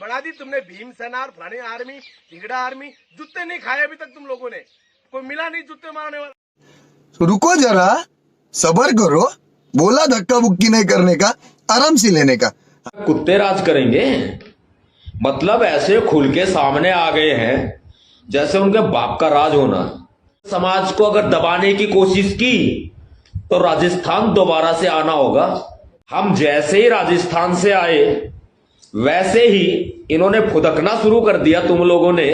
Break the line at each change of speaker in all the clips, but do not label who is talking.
बना दी तुमने भीम सेना और फलानी आर्मी, तिगड़ा आर्मी। जूते नहीं खाए अभी तक तुम लोगों ने, कोई मिला नहीं जूते मारने वाला।
रुको जरा, सबर करो। बोला धक्का बुक्की नहीं करने का, आराम से लेने का।
कुत्ते राज करेंगे, मतलब ऐसे खुल के सामने आ गए हैं जैसे उनके बाप का राज होना। समाज को अगर दबाने की कोशिश की तो राजस्थान दोबारा से आना होगा। हम जैसे ही राजस्थान से आए वैसे ही इन्होंने फुदकना शुरू कर दिया तुम लोगों ने।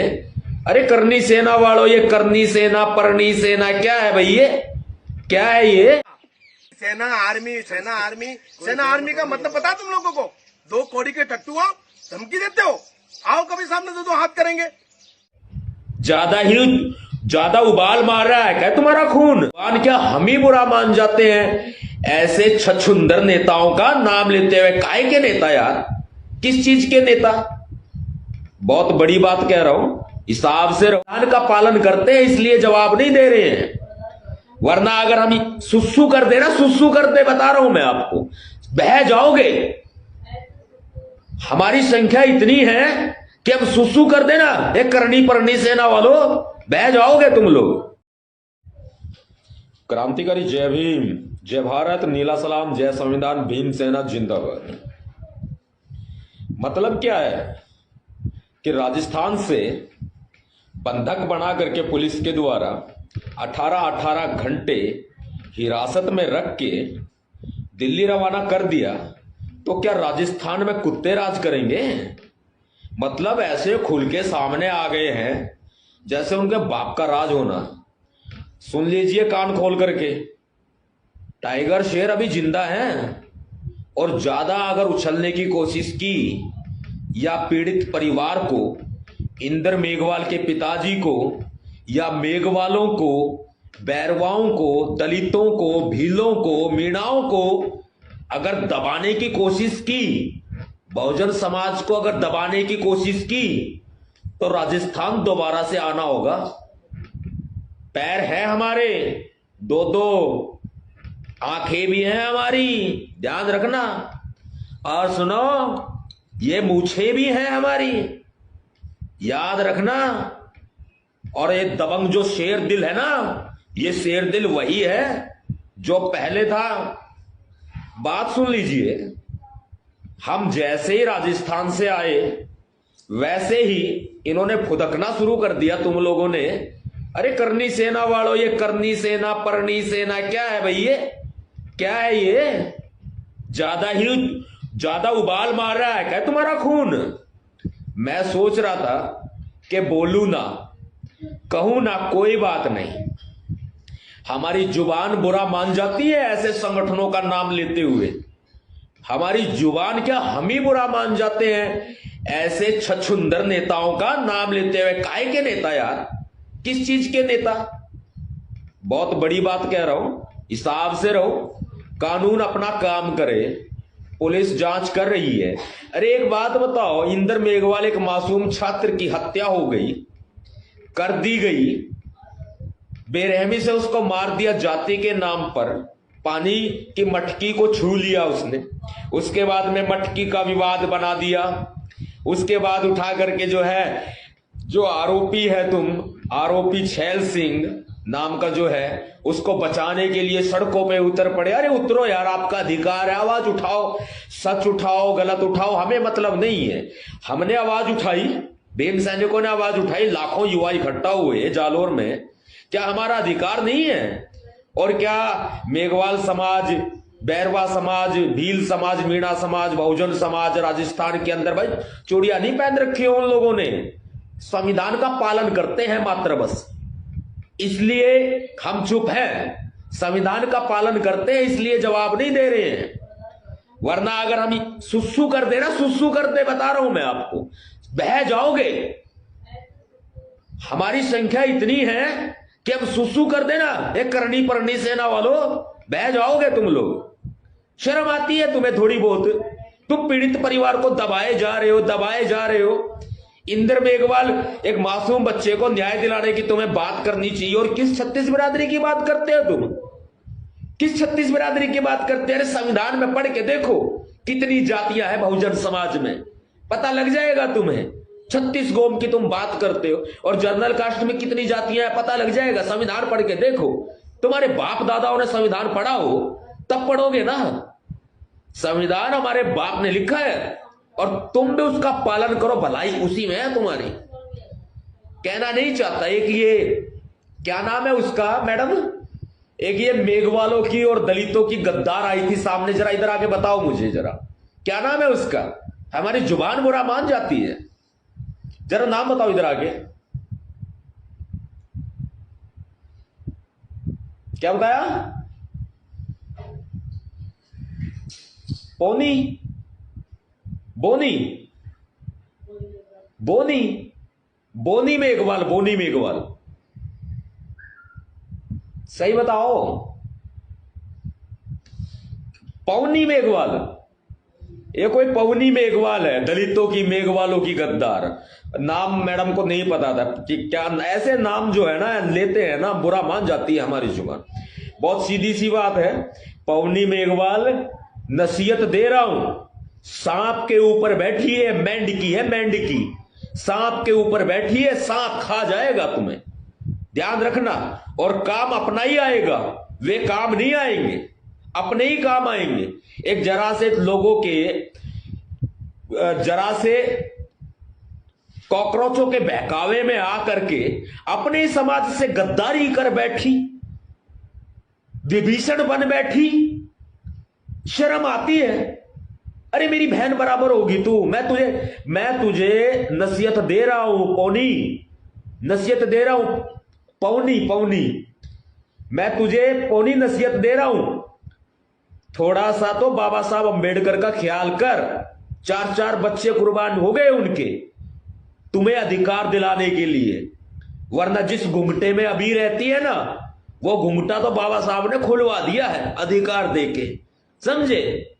अरे करनी सेना वालों, ये करनी सेना, परनी सेना, क्या है भाई ये, क्या है ये?
सेना आर्मी, सेना आर्मी, सेना आर्मी का मतलब पता तुम लोगों को? दो कौड़ी के टट्टू आओ, धमकी देते हो, आओ कभी सामने दो हाथ करेंगे।
ज्यादा उबाल मार रहा है क्या तुम्हारा खून? क्या हम ही बुरा मान जाते हैं ऐसे छछुंदर नेताओं का नाम लेते हुए? काय के नेता यार, किस चीज के नेता? बहुत बड़ी बात कह रहा हूं, हिसाब से संविधान का पालन करते हैं इसलिए जवाब नहीं दे रहे हैं, वरना अगर हम सुसु कर दे ना, सुसु कर दे, बता रहा हूं मैं आपको, बह जाओगे। हमारी संख्या इतनी है कि अब सुसु कर देना, एक करनी परनी सेना वालों, बह जाओगे तुम लोग। क्रांतिकारी जय भीम, जय भारत, नीला सलाम, जय संविधान, भीम सेना जिंदाबाद। मतलब क्या है कि राजस्थान से बंधक बना करके पुलिस के द्वारा 18-18 घंटे हिरासत में रख के दिल्ली रवाना कर दिया, तो क्या राजस्थान में कुत्ते राज करेंगे? मतलब ऐसे खुल के सामने आ गए हैं जैसे उनके बाप का राज होना। सुन लीजिए कान खोल करके, टाइगर शेर अभी जिंदा है, और ज्यादा अगर उछलने की कोशिश की या पीड़ित परिवार को, इंदर मेघवाल के पिताजी को, या मेघवालों को, बैरवाओं को, दलितों को, भीलों को, मीणाओं को अगर दबाने की कोशिश की, बहुजन समाज को अगर दबाने की कोशिश की, तो राजस्थान दोबारा से आना होगा। पैर है हमारे, दो दो आंखें भी हैं हमारी, ध्यान रखना। और सुनो, ये मूछें भी हैं हमारी, याद रखना। और ये दबंग जो शेर दिल है ना, ये शेर दिल वही है जो पहले था। बात सुन लीजिए, हम जैसे ही राजस्थान से आए वैसे ही इन्होंने फुदकना शुरू कर दिया तुम लोगों ने। अरे करनी सेना वालों, ये करनी सेना, परनी सेना, क्या है भाई ये, क्या है ये? ज्यादा उबाल मार रहा है क्या तुम्हारा खून? मैं सोच रहा था कि बोलूं ना, कहूं ना, कोई बात नहीं। हमारी जुबान बुरा मान जाती है ऐसे संगठनों का नाम लेते हुए। हमारी जुबान क्या, हम ही बुरा मान जाते हैं ऐसे छछुंदर नेताओं का नाम लेते हुए। काय के नेता यार, किस चीज के नेता? बहुत बड़ी बात कह रहा हूं, हिसाब से रहो, कानून अपना काम करे, पुलिस जांच कर रही है। अरे एक बात बताओ, इंदर मेघवाल एक मासूम छात्र की हत्या हो गई, कर दी गई, बेरहमी से उसको मार दिया जाति के नाम पर, पानी की मटकी को छू लिया उसने, उसके बाद में मटकी का विवाद बना दिया, उसके बाद उठा करके जो है, जो आरोपी है तुम, आरोपी छैल सिंह नाम का जो है, उसको बचाने के लिए सड़कों पे उतर पड़े। अरे उतरो यार, आपका अधिकार है, आवाज उठाओ, सच उठाओ, गलत उठाओ, हमें मतलब नहीं है। हमने आवाज उठाई, भीम सैनिकों ने आवाज उठाई, लाखों युवा इकट्ठा हुए जालोर में, क्या हमारा अधिकार नहीं है? और क्या मेघवाल समाज, बैरवा समाज, भील समाज, मीणा समाज, बहुजन समाज राजस्थान के अंदर भाई चूड़ियां नहीं पहन रखी है उन लोगों ने? संविधान का पालन करते हैं मात्र बस, इसलिए हम चुप हैं। संविधान का पालन करते हैं इसलिए जवाब नहीं दे रहे हैं, वरना अगर हम सुसु कर दे ना, सुसु कर दे, बता रहा हूं मैं आपको, बह जाओगे। हमारी संख्या इतनी है कि अब सुसु कर देना, एक करनी परनी सेना वालों, बह जाओगे तुम लोग। शर्म आती है तुम्हें थोड़ी बहुत? तुम पीड़ित परिवार को दबाए जा रहे हो, दबाए जा रहे हो। इंदर मेघवाल एक मासूम बच्चे को न्याय दिलाने की तुम्हें बात करनी चाहिए, और किस छत्तीस बिरादरी की बात करते हो तुम? किस छत्तीस बिरादरी की बात करते हैं? अरे संविधान में पढ़ के देखो कितनी जातियां हैं बहुजन समाज में, पता लग जाएगा तुम्हें। 36 कौम की तुम बात करते हो और जनरल कास्ट में कितनी जातियां हैं पता लग जाएगा। संविधान पढ़ के देखो, तुम्हारे बाप दादाओं ने संविधान पढ़ा हो तब पढ़ोगे ना। संविधान हमारे बाप ने लिखा है और तुम भी उसका पालन करो, भलाई उसी में है तुम्हारी। कहना नहीं चाहता। एक ये क्या नाम है उसका मैडम, एक ये मेघवालों की और दलितों की गद्दार आई थी सामने, जरा इधर आके बताओ मुझे जरा, क्या नाम है उसका? हमारी जुबान बुरा मान जाती है, जरा नाम बताओ इधर आके। क्या बताया? पोनी बोनी बोनी बोनी मेघवाल, बोनी मेघवाल, सही बताओ। पवनी मेघवाल, ये कोई पवनी मेघवाल है, दलितों की मेघवालों की गद्दार। नाम मैडम को नहीं पता था कि क्या ऐसे नाम जो है ना लेते हैं ना, बुरा मान जाती है हमारी जुबान। बहुत सीधी सी बात है। पवनी मेघवाल, नसीहत दे रहा हूं, सांप के ऊपर बैठी है मेंढकी, है मेंढकी, सांप के ऊपर बैठी है, सांप खा जाएगा तुम्हें, ध्यान रखना। और काम अपना ही आएगा, वे काम नहीं आएंगे, अपने ही काम आएंगे। एक जरा से लोगों के, जरा से कॉकरोचों के बहकावे में आकर के अपने समाज से गद्दारी कर बैठी, विभीषण बन बैठी, शर्म आती है? अरे मेरी बहन बराबर होगी तू, मैं तुझे नसीहत दे रहा हूं पौनी, नसीहत दे रहा हूं पौनी, पौनी, मैं तुझे पौनी नसीहत दे रहा हूं। थोड़ा सा तो बाबा साहब अंबेडकर का ख्याल कर। 4 बच्चे कुर्बान हो गए उनके, तुम्हें अधिकार दिलाने के लिए। वरना जिस घुंघटे में अभी रहती है ना, वो घुंघटा तो बाबा साहब ने खुलवा दिया है अधिकार देके, समझे?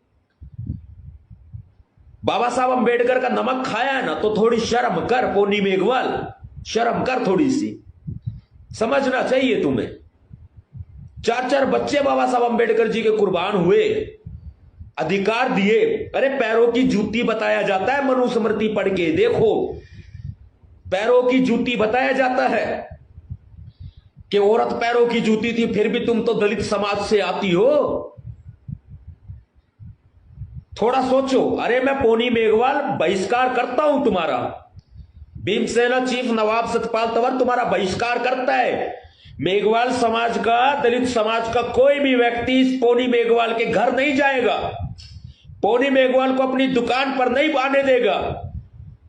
बाबा साहब अंबेडकर का नमक खाया है ना, तो थोड़ी शर्म कर पोनी मेघवाल, शर्म कर थोड़ी सी, समझना चाहिए तुम्हें। 4 बच्चे बाबा साहब अंबेडकर जी के कुर्बान हुए, अधिकार दिए। अरे पैरों की जूती बताया जाता है, मनुस्मृति पढ़ के देखो, पैरों की जूती बताया जाता है कि औरत पैरों की जूती थी, फिर भी तुम तो दलित समाज से आती हो। थोड़ा सोचो। अरे मैं पोनी मेघवाल बहिष्कार करता हूं तुम्हारा, भीमसेना चीफ नवाब सतपाल तंवर तुम्हारा बहिष्कार करता है। मेघवाल समाज का, दलित समाज का कोई भी व्यक्ति इस पोनी मेघवाल के घर नहीं जाएगा, पोनी मेघवाल को अपनी दुकान पर नहीं आने देगा।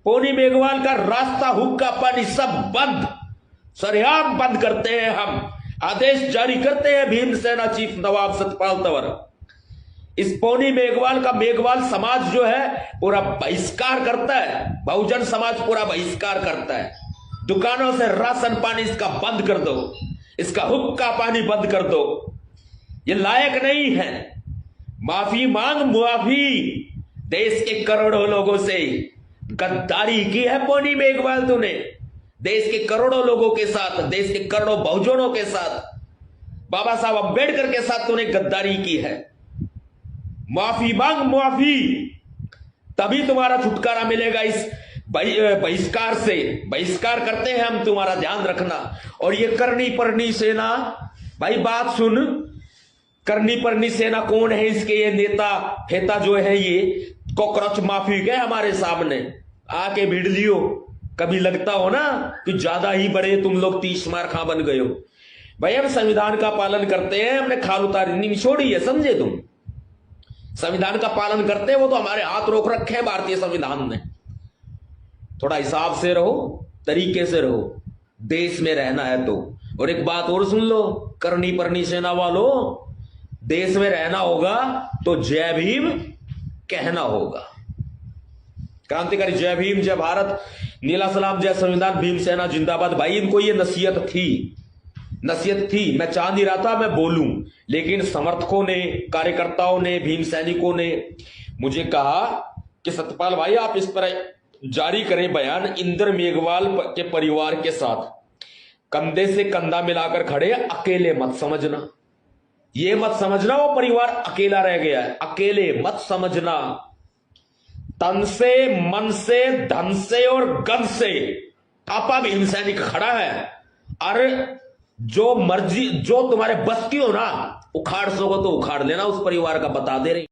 पोनी मेघवाल का रास्ता, हुक्का पानी सब बंद, सरेआम बंद करते हैं हम, आदेश जारी करते हैं भीमसेना चीफ नवाब सतपाल तंवर। इस पोनी मेघवाल का मेघवाल समाज जो है पूरा बहिष्कार करता है, बहुजन समाज पूरा बहिष्कार करता है। दुकानों से राशन पानी इसका बंद कर दो, इसका हुक्का पानी बंद कर दो, ये लायक नहीं है। माफी मांग, माफी। देश के करोड़ों लोगों से गद्दारी की है पोनी मेघवाल तूने, देश के करोड़ों लोगों के साथ, देश के करोड़ों बहुजनों के साथ, बाबा साहब अंबेडकर के साथ तूने गद्दारी की है। माफी मांग, माफी, तभी तुम्हारा छुटकारा मिलेगा इस बहिष्कार से। बहिष्कार करते हैं हम, तुम्हारा ध्यान रखना। और ये करनी परनी सेना, भाई बात सुन, करनी परनी सेना कौन है? इसके ये नेता फेता जो है, ये कॉकरोच माफी के हमारे सामने आके भिड़ लियो। कभी लगता हो ना कि ज्यादा ही बड़े तुम लोग 30 मार खा बन गए हो। भाई हम संविधान का पालन करते हैं, हमने खाल उतारी नहीं छोड़ी है, समझे तुम? संविधान का पालन करते हैं, वो तो हमारे हाथ रोक रखे हैं भारतीय संविधान ने। थोड़ा हिसाब से रहो, तरीके से रहो, देश में रहना है तो। और एक बात और सुन लो करनी परनी सेना वालों, देश में रहना होगा तो जय भीम कहना होगा। क्रांतिकारी जय भीम, जय भारत, नीला सलाम, जय संविधान, भीमसेना जिंदाबाद। भाई इनको ये नसीहत थी, नसीहत थी। मैं चाह नहीं रहा था मैं बोलूं, लेकिन समर्थकों ने, कार्यकर्ताओं ने, भीम सैनिकों ने मुझे कहा कि सतपाल भाई आप इस पर जारी करें बयान, इंद्र मेघवाल के परिवार के साथ कंधे से कंधा मिलाकर खड़े, अकेले मत समझना, ये मत समझना वो परिवार अकेला रह गया है, अकेले मत समझना। तन से, मन से, धन से और गन से आपा भीम सैनिक खड़ा है। और जो मर्जी, जो तुम्हारे बस की हो ना, उखाड़ सको तो उखाड़ लेना उस परिवार का, बता दे रही।